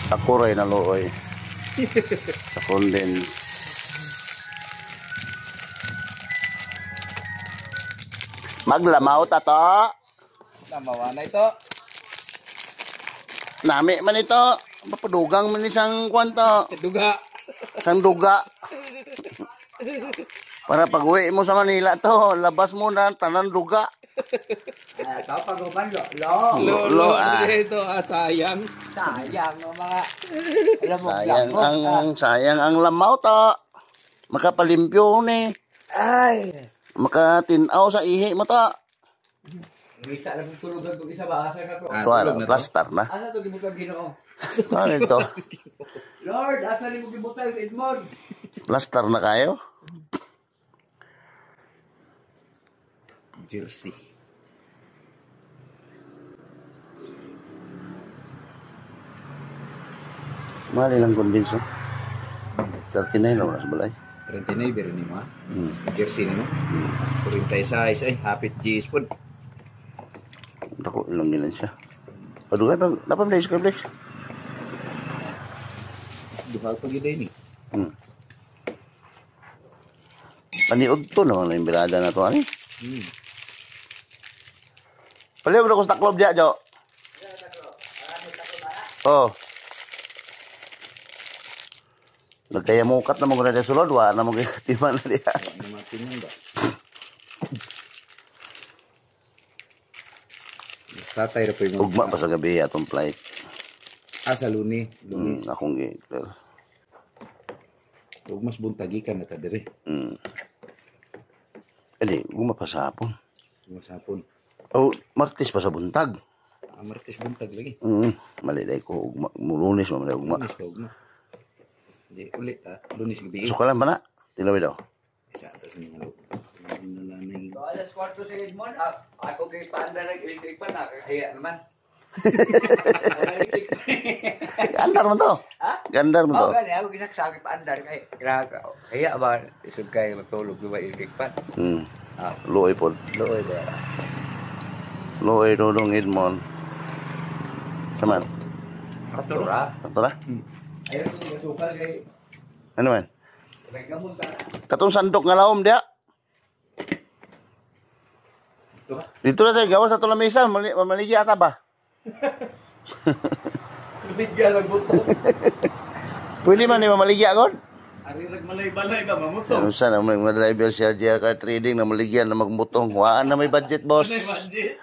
Ako rin naluoy. Sa condense. Maglamaw ta to. Namawa na ito. Nami man ito. Papadugang man isang kwanto. Duga. Isang duga. Para pag-uwi mo sa Manila to, labas mo na tanan duga. Ito, pag-uban, Lo, Ito, sayang. sayang ng mga, alam mo, sayang ang lamaw to. Makapalimpyo ni. ay, Makatinaw sa ihi mo to. kita lang yung tulugan itong isa ba? Asa ka to? Ito ano, plaster na. Asa ito gibutan Ginoo? Ano ito? Lord, asa rin mo gibutan Edmond? Plaster na kayo? Jersey. Mahal ilang condense, oh. 39 na oras balay. 39 pero ni mo ha. Jersey ni mo. 46 ay hapit G's po. Ako, ilang nilan siya. Padugay pa, napam na iskablis. Duha pa gid ni. Paniod to naman na yung birada na to, ani? Paliw ko sa taklob diya, Jo. Oh. Nagkaya mukat na mo na sulod, wa na mo timan na diya. Namatin yan ba? Tatay ra po yung Ugma pa sa gabi atong flight. sa Luni. Akong gi-clear. Ug mas buntagi ka na ta dire. Eli, ugma pa sa hapon. Mas hapon. Oh, Martes pa sa buntag. Martes buntag lagi. Mali day ko ugma, Lunes mo ugma. Lunes pa ugma. Di ulit ha. Lunes gabi. Sukalan ba na? Tilawi daw. Isa atas ni halo. Alas 4 sa Edmond, ako kay paanda nag-electric pa, nakakaya naman. Gandar mo to. Ha? Gandar mo to. Oo, gani. Ako ginagsabi pa andar kay kaya ba isog kayo matulog di ba electric pa? Luoy po. Looy ba? Luoy Dodong Edmond. Saman? Katura. Ito na? Ayaw ko gasukal kay Ano man? nagkamon ka. Katong sandok nga lawom dia. Dito na tayo, gawas sa ito lamesa, mamaligi ata ba? Bigyan lang buto. Pwede man ni mamaligi agad? Ari nagmalay-balay ba mamuto? Ano sana, may driver siya diya ka trading na maligyan na magmutong. Waan na may budget, boss. Budget.